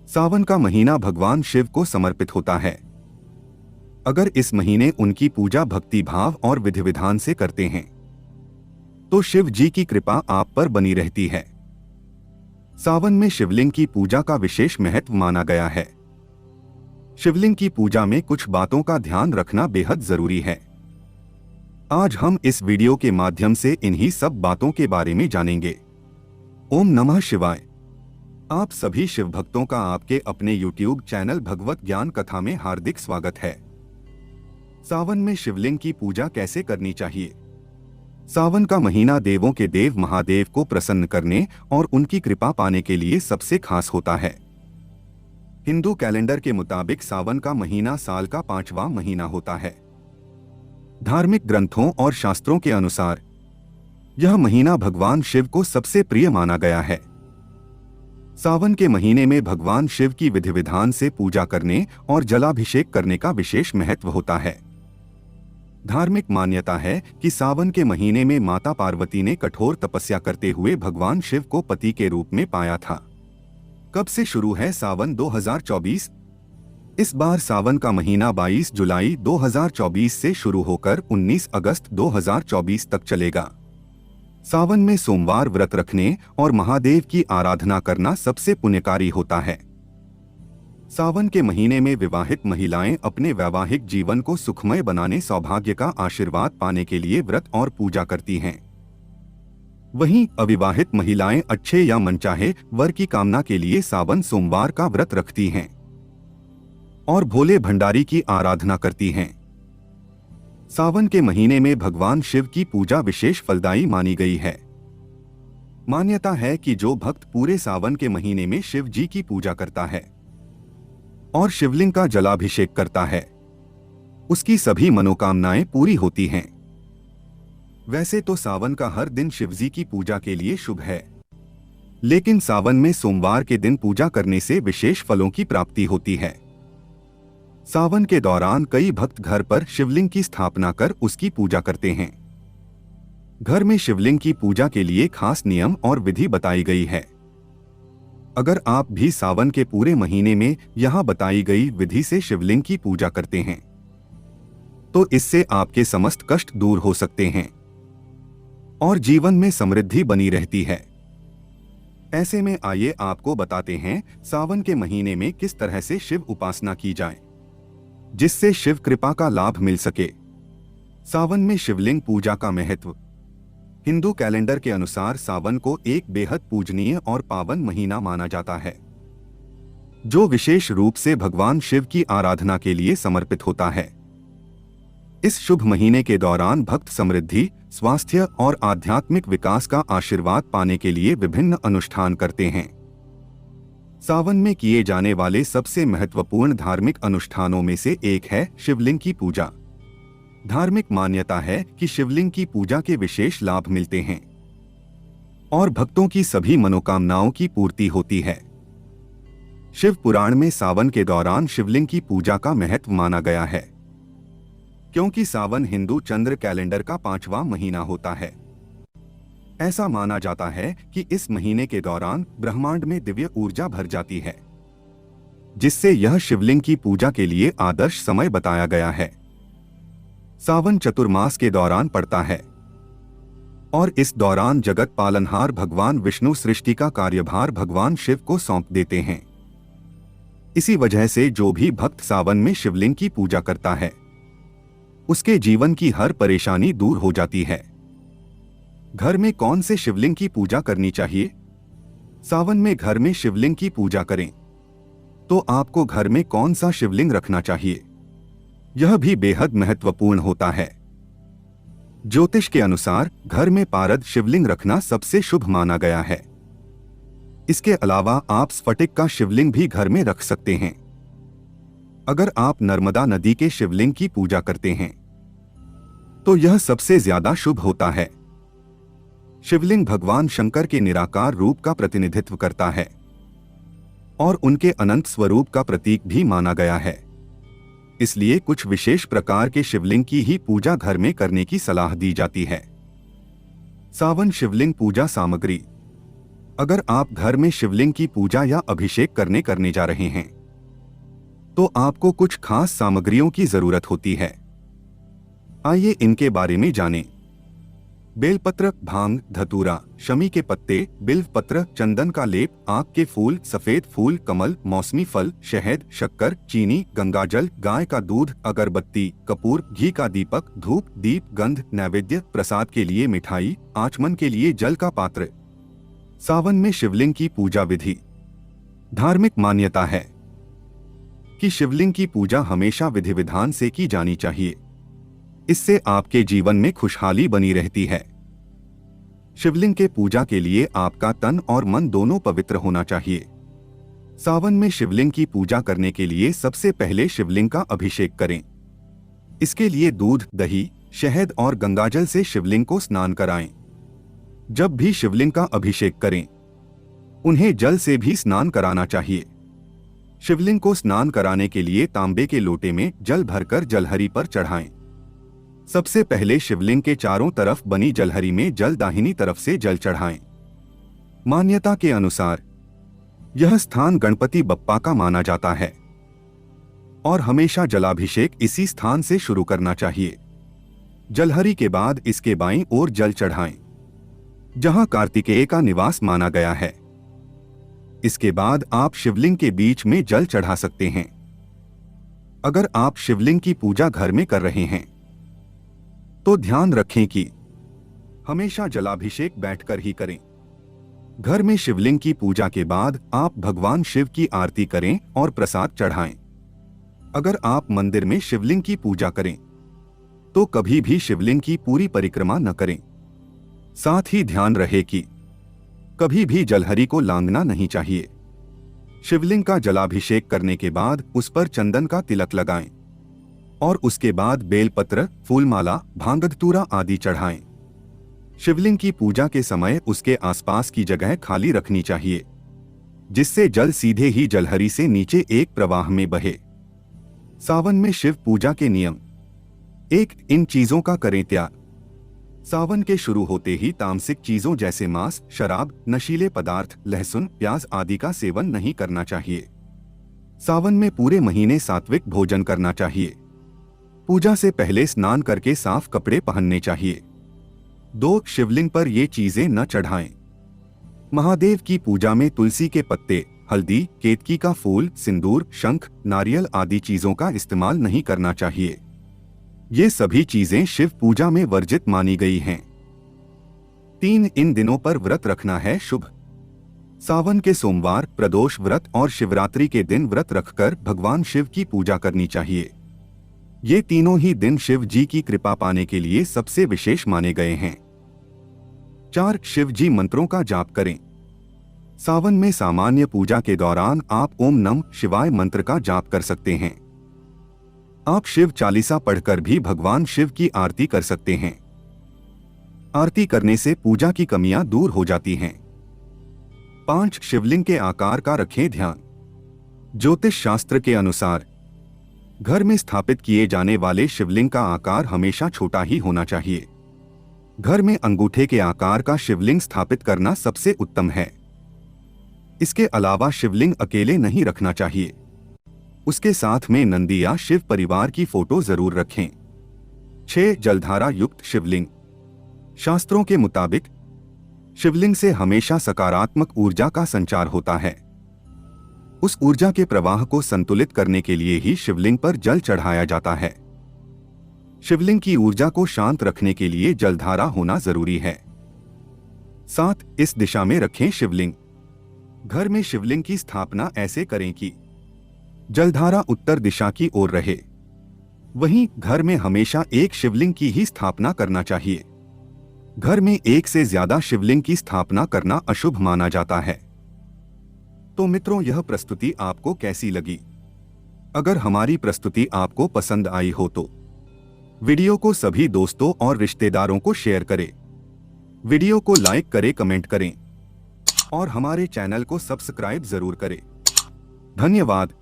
सावन का महीना भगवान शिव को समर्पित होता है। अगर इस महीने उनकी पूजा भक्ति भाव और विधि विधान से करते हैं तो शिव जी की कृपा आप पर बनी रहती है। सावन में शिवलिंग की पूजा का विशेष महत्व माना गया है। शिवलिंग की पूजा में कुछ बातों का ध्यान रखना बेहद जरूरी है। आज हम इस वीडियो के माध्यम से इन्हीं सब बातों के बारे में जानेंगे। ओम नमः शिवाय। आप सभी शिव भक्तों का आपके अपने YouTube चैनल भगवत ज्ञान कथा में हार्दिक स्वागत है। सावन में शिवलिंग की पूजा कैसे करनी चाहिए? सावन का महीना देवों के देव महादेव को प्रसन्न करने और उनकी कृपा पाने के लिए सबसे खास होता है। हिंदू कैलेंडर के मुताबिक सावन का महीना साल का 5वां महीना होता है। धार्मिक ग्रंथों और शास्त्रों के अनुसार यह महीना भगवान शिव को सबसे प्रिय माना गया है। सावन के महीने में भगवान शिव की विधि विधान से पूजा करने और जलाभिषेक करने का विशेष महत्व होता है। धार्मिक मान्यता है कि सावन के महीने में माता पार्वती ने कठोर तपस्या करते हुए भगवान शिव को पति के रूप में पाया था। कब से शुरू है सावन 2024? इस बार सावन का महीना 22 जुलाई 2024 से शुरू होकर 19 अगस्त 2024 तक चलेगा। सावन में सोमवार व्रत रखने और महादेव की आराधना करना सबसे पुण्यकारी होता है। सावन के महीने में विवाहित महिलाएं अपने वैवाहिक जीवन को सुखमय बनाने सौभाग्य का आशीर्वाद पाने के लिए व्रत और पूजा करती हैं। वहीं अविवाहित महिलाएं अच्छे या मनचाहे वर की कामना के लिए सावन सोमवार का व्रत रखती हैं और भोले भंडारी की आराधना करती हैं। सावन के महीने में भगवान शिव की पूजा विशेष फलदायी मानी गई है। मान्यता है कि जो भक्त पूरे सावन के महीने में शिव जी की पूजा करता है और शिवलिंग का जलाभिषेक करता है, उसकी सभी मनोकामनाएं पूरी होती हैं। वैसे तो सावन का हर दिन शिवजी की पूजा के लिए शुभ है, लेकिन सावन में सोमवार के दिन पूजा करने से विशेष फलों की प्राप्ति होती है। सावन के दौरान कई भक्त घर पर शिवलिंग की स्थापना कर उसकी पूजा करते हैं। घर में शिवलिंग की पूजा के लिए खास नियम और विधि बताई गई है। अगर आप भी सावन के पूरे महीने में यहाँ बताई गई विधि से शिवलिंग की पूजा करते हैं तो इससे आपके समस्त कष्ट दूर हो सकते हैं और जीवन में समृद्धि बनी रहती है। ऐसे में आइए आपको बताते हैं सावन के महीने में किस तरह से शिव उपासना की जाए जिससे शिव कृपा का लाभ मिल सके। सावन में शिवलिंग पूजा का महत्व। हिंदू कैलेंडर के अनुसार सावन को एक बेहद पूजनीय और पावन महीना माना जाता है, जो विशेष रूप से भगवान शिव की आराधना के लिए समर्पित होता है। इस शुभ महीने के दौरान भक्त समृद्धि, स्वास्थ्य और आध्यात्मिक विकास का आशीर्वाद पाने के लिए विभिन्न अनुष्ठान करते हैं। सावन में किए जाने वाले सबसे महत्वपूर्ण धार्मिक अनुष्ठानों में से एक है शिवलिंग की पूजा। धार्मिक मान्यता है कि शिवलिंग की पूजा के विशेष लाभ मिलते हैं और भक्तों की सभी मनोकामनाओं की पूर्ति होती है। शिव पुराण में सावन के दौरान शिवलिंग की पूजा का महत्व माना गया है, क्योंकि सावन हिंदू चंद्र कैलेंडर का 5वां महीना होता है। ऐसा माना जाता है कि इस महीने के दौरान ब्रह्मांड में दिव्य ऊर्जा भर जाती है, जिससे यह शिवलिंग की पूजा के लिए आदर्श समय बताया गया है। सावन चतुर्मास के दौरान पड़ता है और इस दौरान जगत पालनहार भगवान विष्णु सृष्टि का कार्यभार भगवान शिव को सौंप देते हैं। इसी वजह से जो भी भक्त सावन में शिवलिंग की पूजा करता है उसके जीवन की हर परेशानी दूर हो जाती है। घर में कौन से शिवलिंग की पूजा करनी चाहिए? सावन में घर में शिवलिंग की पूजा करें तो आपको घर में कौन सा शिवलिंग रखना चाहिए, यह भी बेहद महत्वपूर्ण होता है। ज्योतिष के अनुसार घर में पारद शिवलिंग रखना सबसे शुभ माना गया है। इसके अलावा आप स्फटिक का शिवलिंग भी घर में रख सकते हैं। अगर आप नर्मदा नदी के शिवलिंग की पूजा करते हैं तो यह सबसे ज्यादा शुभ होता है। शिवलिंग भगवान शंकर के निराकार रूप का प्रतिनिधित्व करता है और उनके अनंत स्वरूप का प्रतीक भी माना गया है। इसलिए कुछ विशेष प्रकार के शिवलिंग की ही पूजा घर में करने की सलाह दी जाती है। सावन शिवलिंग पूजा सामग्री। अगर आप घर में शिवलिंग की पूजा या अभिषेक करने जा रहे हैं तो आपको कुछ खास सामग्रियों की जरूरत होती है। आइए इनके बारे में जानें। बेलपत्र, भांग, धतूरा, शमी के पत्ते, बिल्व पत्र, चंदन का लेप, आक के फूल, सफेद फूल, कमल, मौसमी फल, शहद, शक्कर, चीनी, गंगाजल, गाय का दूध, अगरबत्ती, कपूर, घी का दीपक, धूप, दीप, गंध, नैवेद्य, प्रसाद के लिए मिठाई, आचमन के लिए जल का पात्र। सावन में शिवलिंग की पूजा विधि। धार्मिक मान्यता है कि शिवलिंग की पूजा हमेशा विधि विधान से की जानी चाहिए। इससे आपके जीवन में खुशहाली बनी रहती है। शिवलिंग के पूजा के लिए आपका तन और मन दोनों पवित्र होना चाहिए। सावन में शिवलिंग की पूजा करने के लिए सबसे पहले शिवलिंग का अभिषेक करें। इसके लिए दूध, दही, शहद और गंगाजल से शिवलिंग को स्नान कराएं। जब भी शिवलिंग का अभिषेक करें, उन्हें जल से भी स्नान कराना चाहिए। शिवलिंग को स्नान कराने के लिए तांबे के लोटे में जल भरकर जलहरी पर चढ़ाएं। सबसे पहले शिवलिंग के चारों तरफ बनी जलहरी में जल दाहिनी तरफ से जल चढ़ाएं। मान्यता के अनुसार यह स्थान गणपति बप्पा का माना जाता है और हमेशा जलाभिषेक इसी स्थान से शुरू करना चाहिए। जलहरी के बाद इसके बाईं ओर जल चढ़ाएं, जहां कार्तिकेय का निवास माना गया है। इसके बाद आप शिवलिंग के बीच में जल चढ़ा सकते हैं। अगर आप शिवलिंग की पूजा घर में कर रहे हैं तो ध्यान रखें कि हमेशा जलाभिषेक बैठकर ही करें। घर में शिवलिंग की पूजा के बाद आप भगवान शिव की आरती करें और प्रसाद चढ़ाएं। अगर आप मंदिर में शिवलिंग की पूजा करें तो कभी भी शिवलिंग की पूरी परिक्रमा न करें। साथ ही ध्यान रहे कि कभी भी जलहरी को लांघना नहीं चाहिए। शिवलिंग का जलाभिषेक करने के बाद उस पर चंदन का तिलक लगाएं और उसके बाद बेलपत्र, फूलमाला, भांग, धतूरा आदि चढ़ाएं। शिवलिंग की पूजा के समय उसके आसपास की जगह खाली रखनी चाहिए, जिससे जल सीधे ही जलहरी से नीचे एक प्रवाह में बहे। सावन में शिव पूजा के नियम। 1. इन चीजों का करें त्याग। सावन के शुरू होते ही तामसिक चीजों जैसे मांस, शराब, नशीले पदार्थ, लहसुन, प्याज आदि का सेवन नहीं करना चाहिए। सावन में पूरे महीने सात्विक भोजन करना चाहिए। पूजा से पहले स्नान करके साफ कपड़े पहनने चाहिए। 2. शिवलिंग पर ये चीजें न चढ़ाएं। महादेव की पूजा में तुलसी के पत्ते, हल्दी, केतकी का फूल, सिंदूर, शंख, नारियल आदि चीजों का इस्तेमाल नहीं करना चाहिए। ये सभी चीजें शिव पूजा में वर्जित मानी गई हैं। 3. इन दिनों पर व्रत रखना है शुभ। सावन के सोमवार, प्रदोष व्रत और शिवरात्रि के दिन व्रत रखकर भगवान शिव की पूजा करनी चाहिए। ये तीनों ही दिन शिव जी की कृपा पाने के लिए सबसे विशेष माने गए हैं। 4. शिव जी मंत्रों का जाप करें। सावन में सामान्य पूजा के दौरान आप ओम नमः शिवाय मंत्र का जाप कर सकते हैं। आप शिव चालीसा पढ़कर भी भगवान शिव की आरती कर सकते हैं। आरती करने से पूजा की कमियां दूर हो जाती हैं। 5. शिवलिंग के आकार का रखें ध्यान। ज्योतिष शास्त्र के अनुसार घर में स्थापित किए जाने वाले शिवलिंग का आकार हमेशा छोटा ही होना चाहिए। घर में अंगूठे के आकार का शिवलिंग स्थापित करना सबसे उत्तम है। इसके अलावा शिवलिंग अकेले नहीं रखना चाहिए, उसके साथ में नंदी या शिव परिवार की फोटो जरूर रखें। 6. जलधारा युक्त शिवलिंग। शास्त्रों के मुताबिक शिवलिंग से हमेशा सकारात्मक ऊर्जा का संचार होता है। उस ऊर्जा के प्रवाह को संतुलित करने के लिए ही शिवलिंग पर जल चढ़ाया जाता है। शिवलिंग की ऊर्जा को शांत रखने के लिए जलधारा होना जरूरी है। 7. इस दिशा में रखें शिवलिंग। घर में शिवलिंग की स्थापना ऐसे करें कि जलधारा उत्तर दिशा की ओर रहे। वहीं घर में हमेशा एक शिवलिंग की ही स्थापना करना चाहिए। घर में एक से ज्यादा शिवलिंग की स्थापना करना अशुभ माना जाता है। तो मित्रों, यह प्रस्तुति आपको कैसी लगी? अगर हमारी प्रस्तुति आपको पसंद आई हो तो वीडियो को सभी दोस्तों और रिश्तेदारों को शेयर करें। वीडियो को लाइक करें, कमेंट करें और हमारे चैनल को सब्सक्राइब जरूर करें। धन्यवाद।